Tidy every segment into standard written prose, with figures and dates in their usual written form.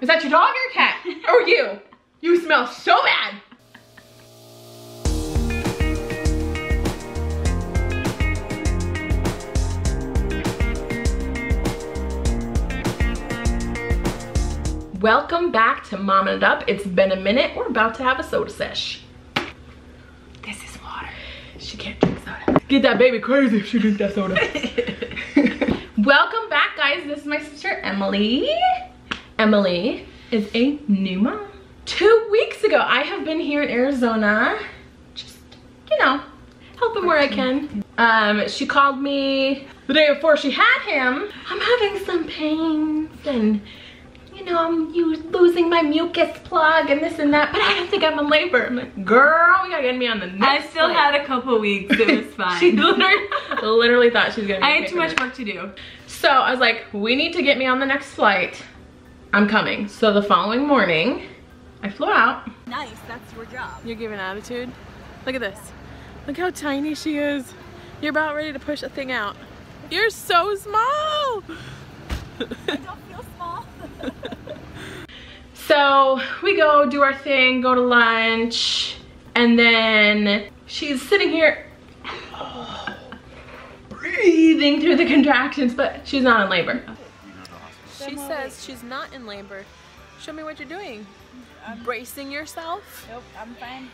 Is that your dog or your cat? Or you? You smell so bad. Welcome back to Mommin' It Up. It's been a minute. We're about to have a soda sesh. This is water. She can't drink soda. Get that baby crazy if she drinks that soda. Welcome back, guys. This is my sister, Emily. Emily is a new mom. 2 weeks ago, I have been here in Arizona, just, you know, helping where I can. She called me the day before she had him. I'm having some pains and, you know, I'm losing my mucus plug and this and that, but I don't think I'm in labor. I'm like, girl, you gotta get me on the next I still had a couple weeks, it was fine. She literally thought she was gonna be I had too much work to do. So I was like, we need to get me on the next flight. I'm coming. So the following morning, I flew out. Nice, that's your job. You're giving attitude? Look at this. Look how tiny she is. You're about ready to push a thing out. You're so small. I don't feel small. So we go do our thing, go to lunch, and then she's sitting here breathing through the contractions, but she's not in labor. She says she's not in labor. Show me what you're doing. Bracing yourself? Nope, I'm fine.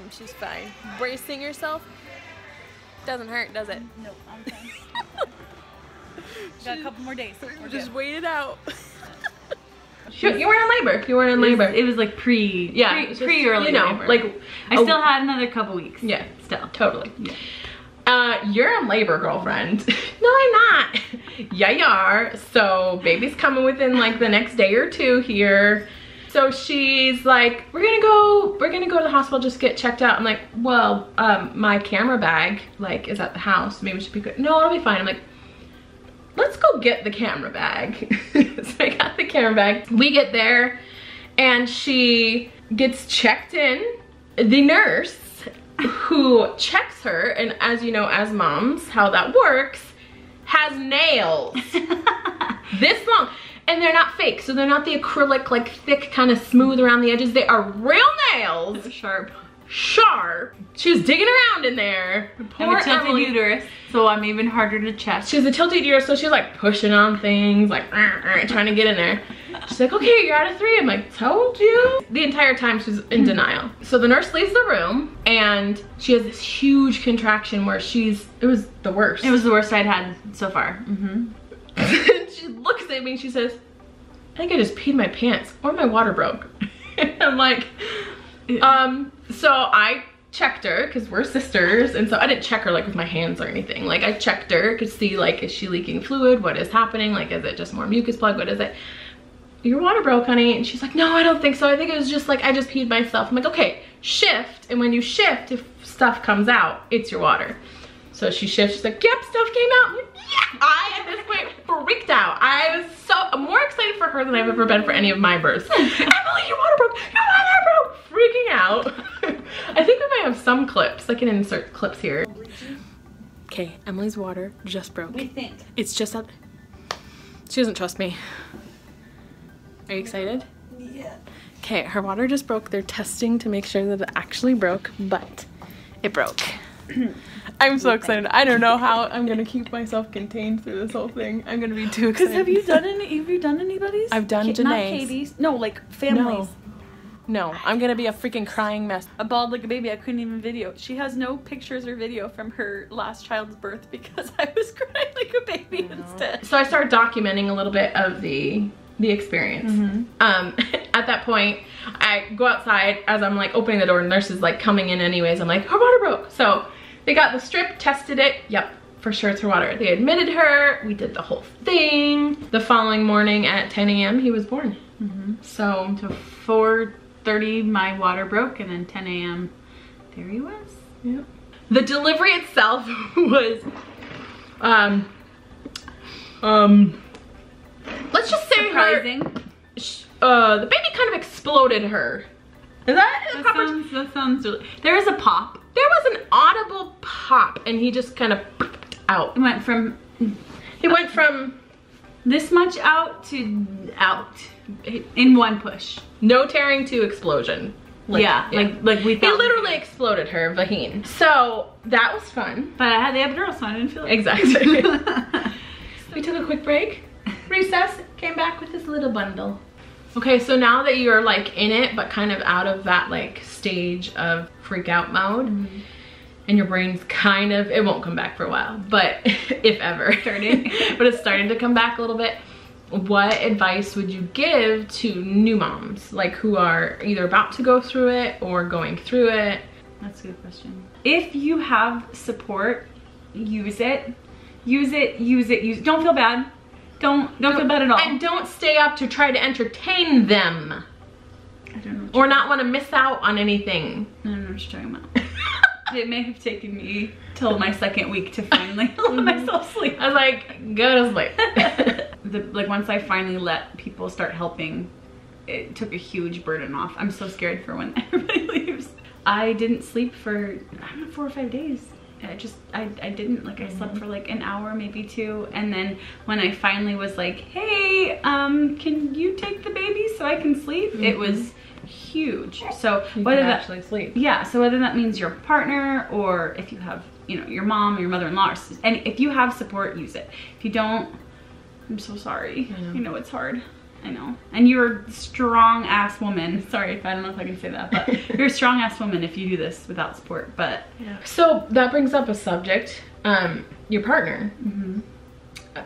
She's fine. Bracing yourself? Doesn't hurt, does it? Nope, I'm fine. Got a couple more days. Just wait it out. You weren't in labor. You weren't in labor. It was like pre-early you know, labor. Like I still had another couple weeks. Yeah, still. Totally. Yeah. You're in labor, girlfriend. No, I'm not. Yeah, you are. So baby's coming within like the next day or two here. So she's like, we're gonna go to the hospital, just get checked out. I'm like, well, my camera bag like is at the house. Maybe it should be good. No, it'll be fine. I'm like, let's go get the camera bag. So I got the camera bag. We get there and she gets checked in. The nurse who checks her, and as you know, as moms, how that works, has nails this long. And they're not fake, so they're not the acrylic, like thick, kind of smooth around the edges. They are real nails. They're sharp. Sharp. She was digging around in there. I have a tilted uterus, so I'm even harder to check. She has a tilted uterus, so she's like pushing on things, like trying to get in there. She's like, okay, you're out of 3. I'm like, told you. The entire time she's in denial. So the nurse leaves the room and she has this huge contraction where it was the worst. It was the worst I'd had so far. She looks at me and she says, I think I just peed my pants or my water broke. I'm like, so I checked her because we're sisters, and so I didn't check her like with my hands or anything. Like I checked her to see like, is she leaking fluid? What is happening? Like, is it just more mucus plug? What is it? Your water broke, honey. And she's like, no, I don't think so. I think it was just like, I just peed myself. I'm like, okay, shift. And when you shift, if stuff comes out, it's your water. So she shifts, she's like, yep, stuff came out. I'm like, yeah. I, at this point, freaked out. I was more excited for her than I've ever been for any of my births. Emily, your water broke, your water broke. Freaking out. I think we might have some clips. I can insert clips here. Okay, Emily's water just broke. We think. It's just that she doesn't trust me. Are you excited? Yeah. Okay, her water just broke. They're testing to make sure that it actually broke, but it broke. I'm so excited. I don't know how I'm gonna keep myself contained through this whole thing. I'm gonna be too excited. Because have you done anybody's? I've done Janae's. Not Katie's. No, like families. No, I'm gonna be a freaking crying mess. I bawled like a baby. I couldn't even video. She has no pictures or video from her last child's birth because I was crying like a baby instead. So I started documenting a little bit of the experience. At that point, I go outside as I'm like opening the door, and the nurse is like coming in anyways. I'm like, her water broke. So they got the strip, tested it. Yep, for sure it's her water. They admitted her. We did the whole thing. The following morning at 10 a.m. he was born. So 4:30 my water broke, and then 10 a.m. there he was. Yep. The delivery itself was let's just say surprising. The baby kind of exploded her. Is that that sounds really, there was a pop. There was an audible pop, and he just kind of out. He went from this much out to out. In one push. No tearing to explosion. Like we He thought. literally exploded her vagine. So that was fun. But I had the epidural, so I didn't feel it. Exactly. We took a quick break, recess, came back with this little bundle. Okay, so now that you're like in it, but kind of out of that like stage of freak out mode, and your brain's kind of, it won't come back for a while, but if ever, but it's starting to come back a little bit. What advice would you give to new moms, like who are either about to go through it or going through it? That's a good question. If you have support, use it. Use it, use it, use it. Don't feel bad. Don't feel bad at all. And don't stay up to try to entertain them. I don't know. Or not want to miss out on anything. I don't know what you're talking about. It may have taken me till my second week to finally let myself sleep. I was like, go to sleep. Like once I finally let people start helping, it took a huge burden off. I'm so scared for when everybody leaves. I didn't sleep for, I don't know, 4 or 5 days. I didn't, like I slept for like an hour, maybe 2. And then when I finally was like, hey, can you take the baby so I can sleep? It was huge. So whether that actually sleep. Yeah, so whether that means your partner or if you have, you know, your mom or your mother-in-law, and if you have support, use it. If you don't, I'm so sorry. I know it's hard. I know. And you're a strong ass woman. Sorry if I don't know if I can say that, but you're a strong ass woman if you do this without support. But yeah. So that brings up a subject, your partner.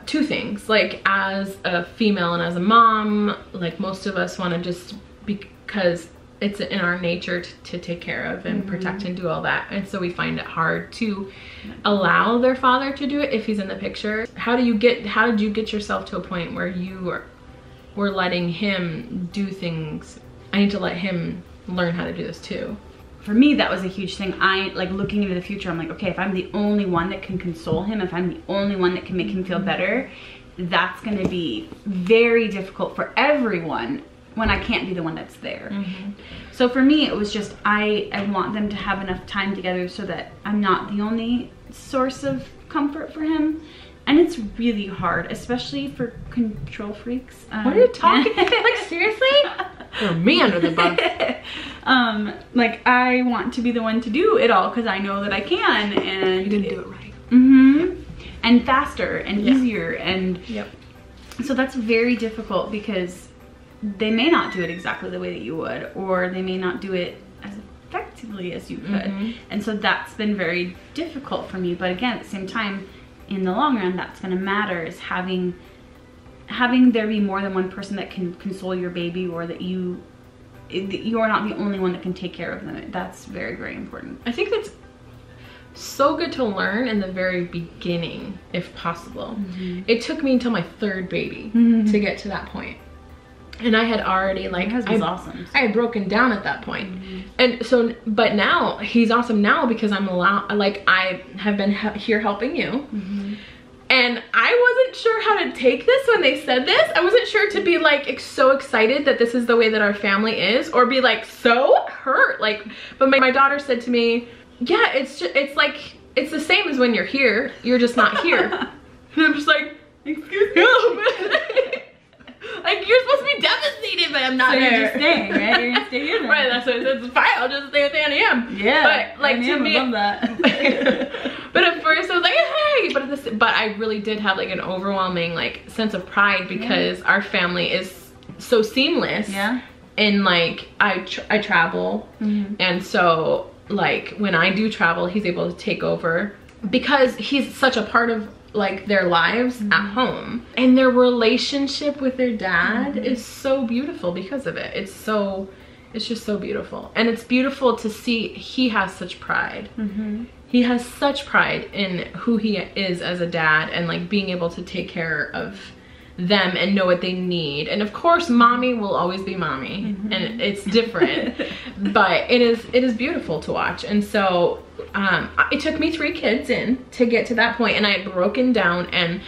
Two things, like as a female and as a mom, like most of us want to just, because it's in our nature to take care of and protect and do all that, and so we find it hard to allow their father to do it if he's in the picture. How did you get yourself to a point where you were letting him do things? I need to let him learn how to do this too. For me, that was a huge thing. I like looking into the future. I'm like, okay, if I'm the only one that can console him, if I'm the only one that can make him feel better, that's going to be very difficult for everyone when I can't be the one that's there. So for me, it was just, I want them to have enough time together so that I'm not the only source of comfort for him. And it's really hard, especially for control freaks. What are you talking? Like seriously? Throw me under the bus. Like I want to be the one to do it all because I know that I can, and you didn't do it right. And faster and easier, and yep. So that's very difficult because they may not do it exactly the way that you would, or they may not do it as effectively as you could. And so that's been very difficult for me. But again, at the same time, in the long run, that's going to matter, is having there be more than one person that can console your baby, or that you are not the only one that can take care of them. That's very, very important. I think that's so good to learn in the very beginning, if possible. It took me until my 3rd baby to get to that point. And I had already, like, Your husband's awesome. I had broken down at that point. And so, but now he's awesome now because I'm allowed, like, I have been here helping you. And I wasn't sure how to take this when they said this. I wasn't sure to be like so excited that this is the way that our family is, or be like so hurt. Like, but my daughter said to me, yeah, it's like, it's the same as when you're here, you're just not here. And I'm just like, excuse me. Like, you're supposed to be devastated, but I'm not there. You're just staying, right? You're gonna stay here then. Right, that's what it says. It's fine, I'll just stay at the NEM. Yeah, but like to me, I love that. But at first I was like, hey, but I really did have like an overwhelming like sense of pride because our family is so seamless. Yeah. And like I travel, and so like when I do travel, he's able to take over because he's such a part of like their lives at home, and their relationship with their dad is so beautiful because of it. It's just so beautiful, and it's beautiful to see he has such pride. He has such pride in who he is as a dad, and like being able to take care of them and know what they need. And of course mommy will always be mommy, and it's different, but it is beautiful to watch. And so it took me 3 kids in to get to that point, and I had broken down, and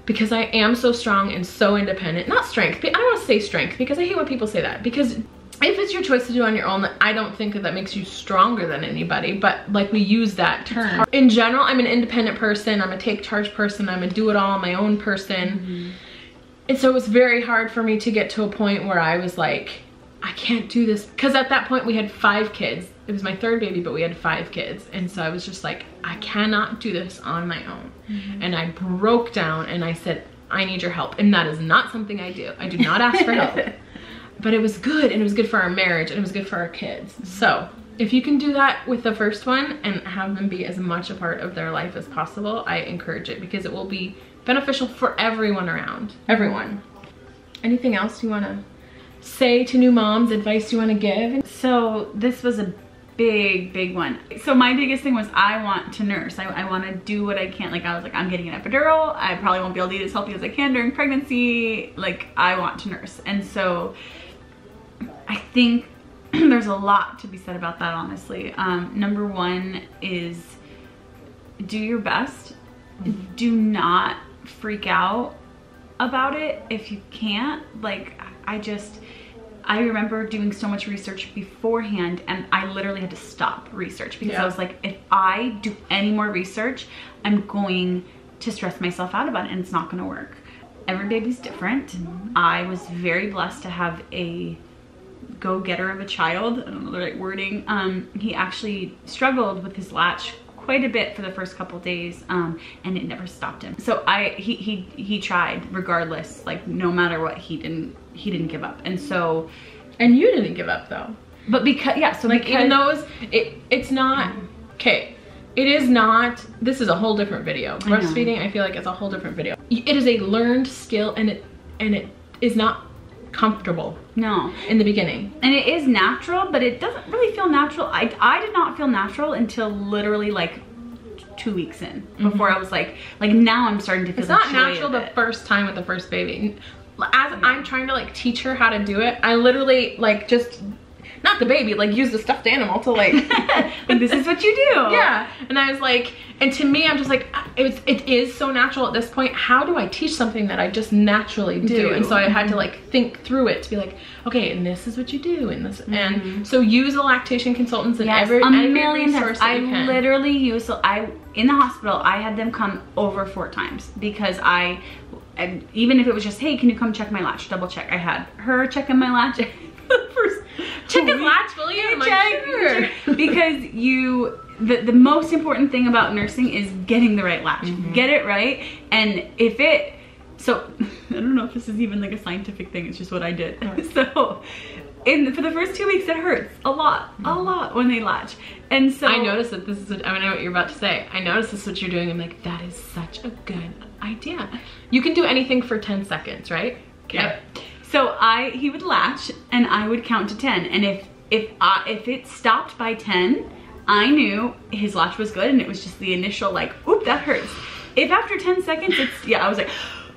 because I am so strong and so independent, not strength, I don't want to say strength because I hate when people say that, because if it's your choice to do on your own, I don't think that makes you stronger than anybody, but like we use that term. In general, I'm an independent person, I'm a take charge person, I'm a do it all on my own person. And so it was very hard for me to get to a point where I was like, I can't do this. Because at that point we had 5 kids. It was my 3rd baby, but we had 5 kids. And so I was just like, I cannot do this on my own. And I broke down and I said, I need your help. And that is not something I do. I do not ask for help. But it was good, and it was good for our marriage, and it was good for our kids. So if you can do that with the first one and have them be as much a part of their life as possible, I encourage it, because it will be beneficial for everyone around. Everyone. Anything else you want to say to new moms, advice you want to give? So this was a big one. So my biggest thing was I want to nurse. I want to do what I can. Like, I was like, I'm getting an epidural. I probably won't be able to eat as healthy as I can during pregnancy. Like, I want to nurse. And so I think there's a lot to be said about that, honestly. Number one is do your best. Do not freak out about it if you can't. Like, I remember doing so much research beforehand, and I literally had to stop research because I was like, if I do any more research, I'm going to stress myself out about it, and it's not going to work. Every baby's different. I was very blessed to have a go-getter of a child. I don't know the right wording. He actually struggled with his latch quite a bit for the first couple days, and it never stopped him. So he tried regardless, like no matter what, he didn't give up. And so, and you didn't give up though. But because, yeah, so like, because, even though it's not, okay, it is not, this is a whole different video. Breastfeeding, I feel like it's a whole different video. It is a learned skill, and it is not comfortable. No. In the beginning. And it is natural, but it doesn't really feel natural. I did not feel natural until literally like 2 weeks in, before I was like now I'm starting to feel it's not natural the first time with the first baby. As I'm trying to like teach her how to do it, I literally like just, not the baby, like use the stuffed animal to like, like this is what you do. Yeah. And I was like, and to me, I'm just like, it is so natural at this point. How do I teach something that I just naturally do? And so I had to like think through it to be like, okay, and this is what you do, and this, and so use the lactation consultants and every million resource times. that you can. Literally use, in the hospital, I had them come over 4 times because and even if it was just, hey, can you come check my latch, double check. I had her checking my latch. First, check his latch, will you? Sure. Because the most important thing about nursing is getting the right latch. Get it right. And if it, so I don't know if this is even like a scientific thing, it's just what I did. So for the first 2 weeks, it hurts a lot when they latch. And so I noticed that this is what, I know what you're about to say. I noticed this is what you're doing. I'm like, that is such a good idea. You can do anything for 10 seconds, right? Okay. Yep. So he would latch and I would count to 10. And if it stopped by 10, I knew his latch was good, and it was just the initial like, oop, that hurts. If after 10 seconds, I was like,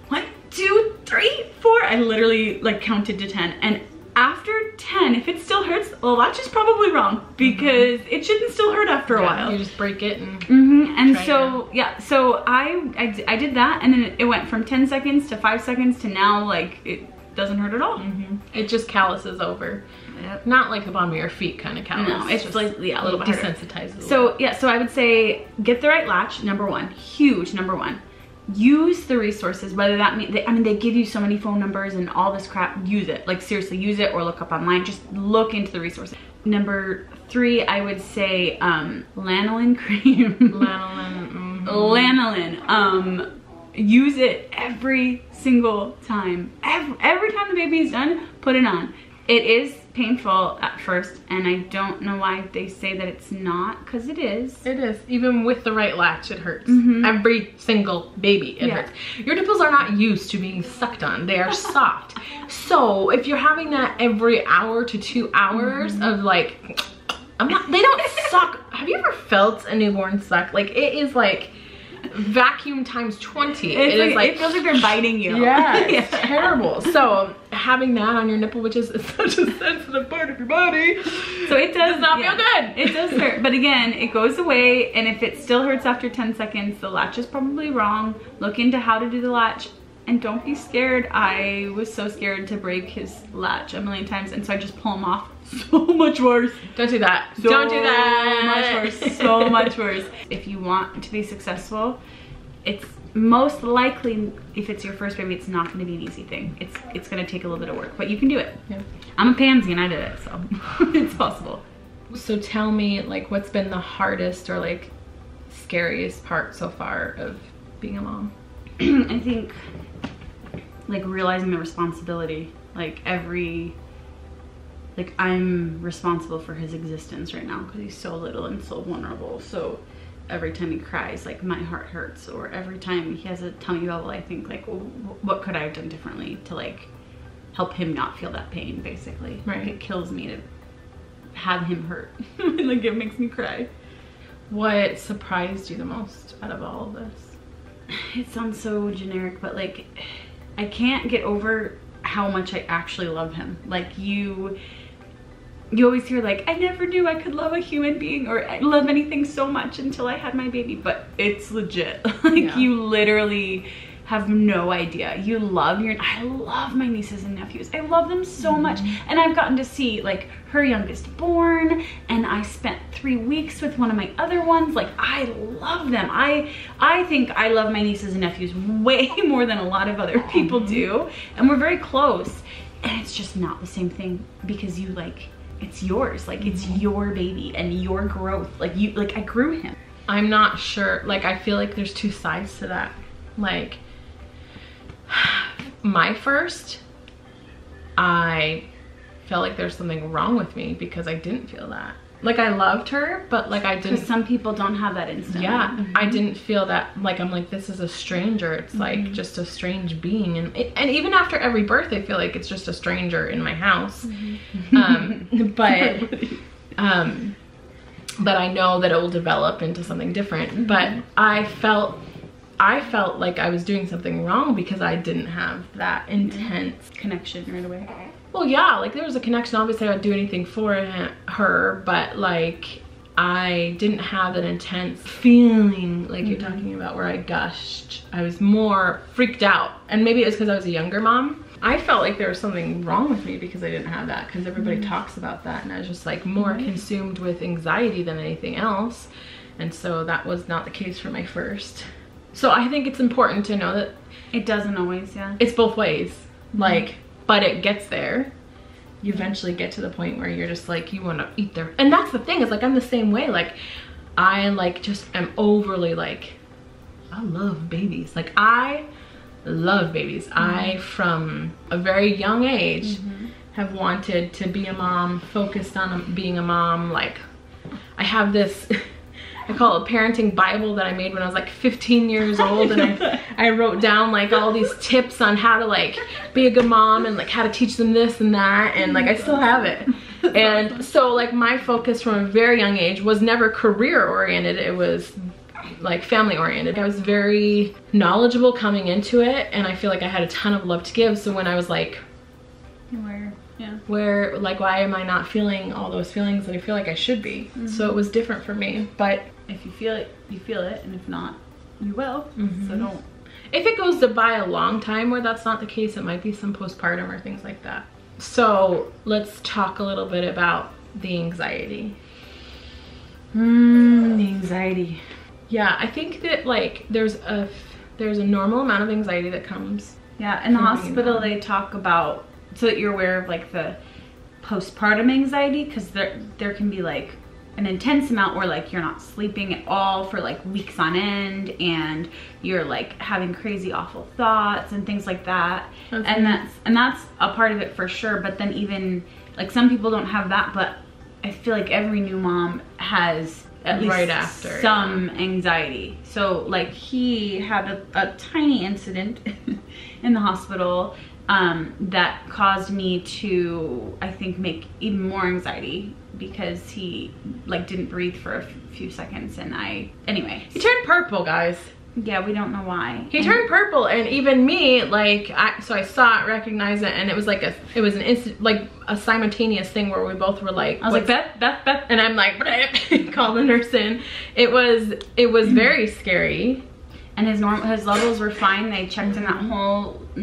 1, 2, 3, 4. I literally like counted to 10. And after 10, if it still hurts, well, latch is probably wrong, because it shouldn't still hurt after a while. You just break it and and so again. So I did that, and then it went from 10 seconds to 5 seconds to now like it doesn't hurt at all. It just calluses over. Not like the bottom of your feet kind of callus. No, it's just like, a little bit desensitized. So I would say get the right latch, number one, huge number one. Use the resources, whether that means, they give you so many phone numbers and all this crap. Use it, like seriously, use it, or look up online. Just look into the resources. Number 3, I would say lanolin cream. Lanolin. Use it every single time. Every time the baby is done, put it on. It is painful at first, and I don't know why they say that it's not, because it is. It is. Even with the right latch, it hurts. Every single baby, it hurts. Your nipples are not used to being sucked on. They are soft. So if you're having that every hour to 2 hours of like, they don't suck. Have you ever felt a newborn suck? Like, it is like vacuum times 20. It feels like they're biting you. Yeah, it's terrible. So having that on your nipple, which is such a sensitive part of your body, so it does not feel good. It does hurt, but again, it goes away. And if it still hurts after 10 seconds, the latch is probably wrong. Look into how to do the latch, and don't be scared. I was so scared to break his latch a million times, and so I just pull him off. So much worse. Don't do that. Don't do that. So much worse. So much worse. If you want to be successful, it's most likely, if it's your first baby, it's not going to be an easy thing. It's going to take a little bit of work, but you can do it. Yeah. I'm a pansy and I did it, so it's possible. So tell me, like, what's been the hardest or like scariest part so far of being a mom? I think like realizing the responsibility, like I'm responsible for his existence right now because he's so little and so vulnerable. So every time he cries, like my heart hurts, or every time he has a tummy bubble, I think like, well, what could I have done differently to like help him not feel that pain, basically. Right. Like, it kills me to have him hurt. Like, it makes me cry. What surprised you the most out of all of this? It sounds so generic, but like, I can't get over how much I actually love him. Like, you always hear like, I never knew I could love a human being or I love anything so much until I had my baby, but it's legit. Like, yeah. You literally have no idea. I love my nieces and nephews. I love them so much. And I've gotten to see like her youngest born, and I spent 3 weeks with one of my other ones. Like, I love them. I think I love my nieces and nephews way more than a lot of other people do. And we're very close. And it's just not the same thing because you like, it's yours. Like, it's your baby and your growth. Like, I grew him. I'm not sure. Like, I feel like there's two sides to that. Like, my first, I felt like there's something wrong with me because I didn't feel that. Like, I loved her, but like I didn't. Because some people don't have that instinct. Yeah, I didn't feel that. Like, I'm like, this is a stranger. It's like just a strange being, and even after every birth, I feel like it's just a stranger in my house. But I know that it will develop into something different. But I felt like I was doing something wrong because I didn't have that intense connection right away. Well, yeah, like there was a connection. Obviously, I would do anything for her, but like I didn't have an intense feeling like you're talking about where I gushed. I was more freaked out, and maybe it was because I was a younger mom. I felt like there was something wrong with me because I didn't have that, because everybody talks about that, and I was just like more consumed with anxiety than anything else. And so that was not the case for my first. So I think it's important to know that it doesn't always, it's both ways. Like, but it gets there. You eventually get to the point where you're just like, you want to eat their, and that's the thing, is like I'm the same way. Like, I like just am overly like, I love babies. Like, I love babies. I, from a very young age, have wanted to be a mom, focused on being a mom. Like, I have this I call it a parenting Bible that I made when I was like 15 years old, and I wrote down like all these tips on how to like be a good mom and like how to teach them this and that, and like I still have it. And so like my focus from a very young age was never career oriented, it was like family oriented. I was very knowledgeable coming into it, and I feel like I had a ton of love to give. So when I was like, where like, why am I not feeling all those feelings that I feel like I should be? So it was different for me. But if you feel it, you feel it, and if not, you will. So don't. If it goes by a long time where that's not the case, it might be some postpartum or things like that. So let's talk a little bit about the anxiety. The anxiety. Yeah, I think that like there's a normal amount of anxiety that comes. Yeah, in the hospital they talk about, so that you're aware of like the postpartum anxiety, because there can be like an intense amount where like you're not sleeping at all for like weeks on end, and you're like having crazy awful thoughts and things like that. And that's a part of it for sure. But then even like some people don't have that, but I feel like every new mom has at least right after some anxiety. So like he had a tiny incident in the hospital that caused me to, I think, make even more anxiety, because he like didn't breathe for a few seconds, and anyway. He turned purple, guys. Yeah, we don't know why. He turned purple, and even me, like, so I saw it, recognized it, and it was like it was an instant, like a simultaneous thing where we both were like, I was like, Beth, and I'm like, call the nurse in. It was very scary. And his levels were fine. They checked him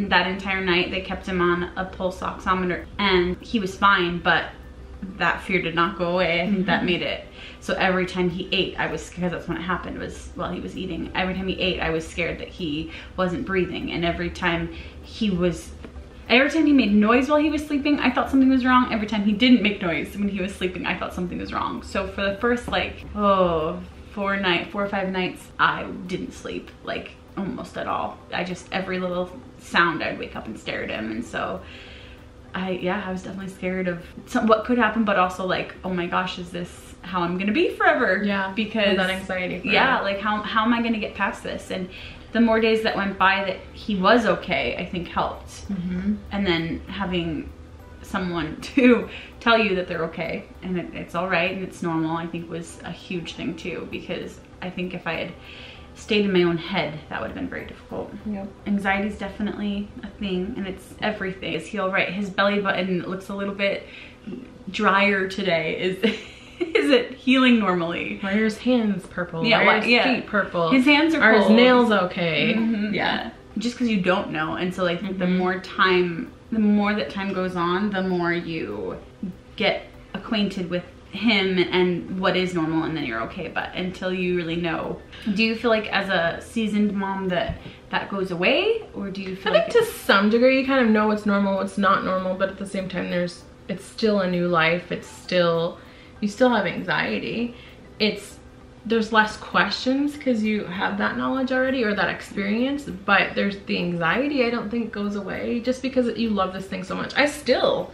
that entire night. They kept him on a pulse oximeter, and he was fine. But that fear did not go away. I think that made it. So every time he ate, I was, because that's when it happened, was while he was eating. Every time he ate, I was scared that he wasn't breathing. And every time he made noise while he was sleeping, I thought something was wrong. Every time he didn't make noise when he was sleeping, I thought something was wrong. So for the first like, 4 or 5 nights, I didn't sleep like almost at all. Every little sound, I'd wake up and stare at him. And so I was definitely scared of what could happen, but also like, oh my gosh, is this how I'm gonna be forever? Yeah, because that anxiety forever. Yeah, like how am I gonna get past this? And the more days that went by that he was okay, I think helped. And then having someone to tell you that they're okay and it's all right and it's normal, I think was a huge thing too, because I think if I had stayed in my own head, that would have been very difficult. Yep. Anxiety is definitely a thing, and it's everything. Is he all right? His belly button looks a little bit drier today. Is it healing normally? Why are his hands purple? Yeah, why are his feet purple? His hands are Are cold. his nails okay? Yeah. Just because you don't know, and so like the more that time goes on, the more you get acquainted with him and what is normal, and then you're okay. But until you really know, do you feel like as a seasoned mom that goes away, or do you feel I think to some degree you kind of know what's normal, what's not normal, but at the same time it's still a new life. You still have anxiety. There's less questions because you have that knowledge already or that experience, but there's the anxiety I don't think goes away just because you love this thing so much. I still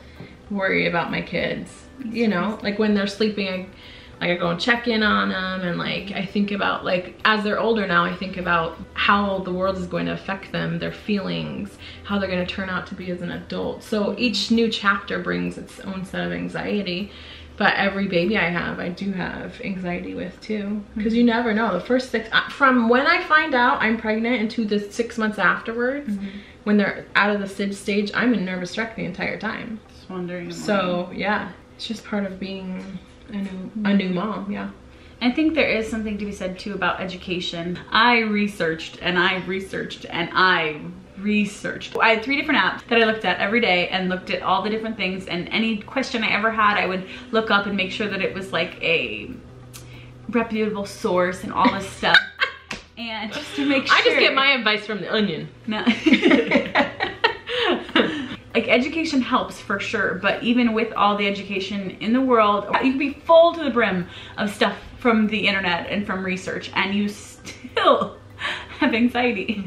worry about my kids, you know, like when they're sleeping, I go and check in on them, and like I think about, like, as they're older now, I think about how the world is going to affect them, their feelings, how they're going to turn out to be as an adult. So each new chapter brings its own set of anxiety. But every baby I do have anxiety with too, because you never know. The first from when I find out I'm pregnant into the 6 months afterwards, when they're out of the SIDS stage, I'm in nervous wreck the entire time. Just wondering. So yeah, it's just part of being a new mom. Yeah. I think there is something to be said too about education. I researched and I researched and I researched. I had 3 different apps that I looked at every day and looked at all the different things, and any question I ever had, I would look up and make sure that it was like a reputable source and all this stuff. And just to make sure. I just get my advice from the Onion. No. Like, education helps for sure, but even with all the education in the world, you can be full to the brim of stuff from the internet and from research, and you still have anxiety.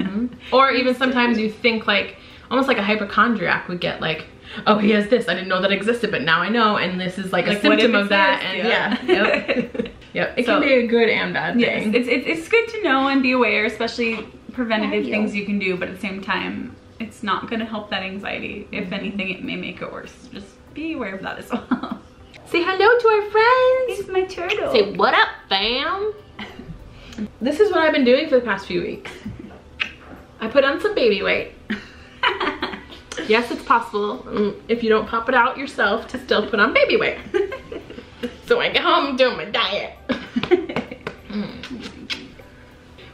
Or even sometimes you think like, almost like a hypochondriac would get like, oh, he has this, I didn't know that existed, but now I know, and this is like a symptom of that. And yep. It can be a good and bad thing. Yes, it's good to know and be aware, especially preventative things you can do, but at the same time, it's not gonna help that anxiety. If anything, it may make it worse. Just be aware of that as well. Say hello to our friends. It's my turtle. Say, what up, fam? This is what I've been doing for the past few weeks. I put on some baby weight. Yes, it's possible, if you don't pop it out yourself, to still put on baby weight. So when I get home, I'm doing my diet.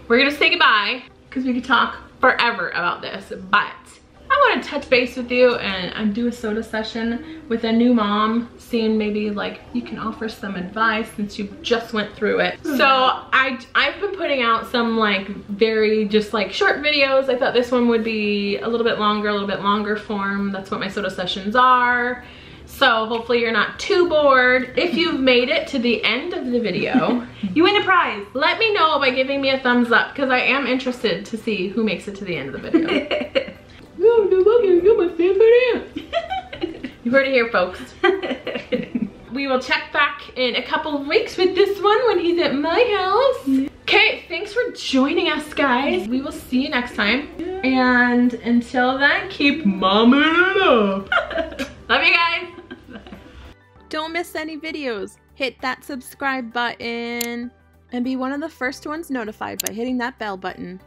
We're gonna say goodbye, because we could talk forever about this, but I want to touch base with you and do a soda session with a new mom, seeing maybe like you can offer some advice since you just went through it. So I've been putting out some like very just like short videos. I thought this one would be a little bit longer form. That's what my soda sessions are. So hopefully you're not too bored. If you've made it to the end of the video, you win a prize. Let me know by giving me a thumbs up, because I am interested to see who makes it to the end of the video. You're my favorite. You heard it here, folks. We will check back in a couple of weeks with this one when he's at my house. Okay, thanks for joining us, guys. We will see you next time. And until then, keep momming it up. Love you guys. Don't miss any videos. Hit that subscribe button and be one of the first ones notified by hitting that bell button.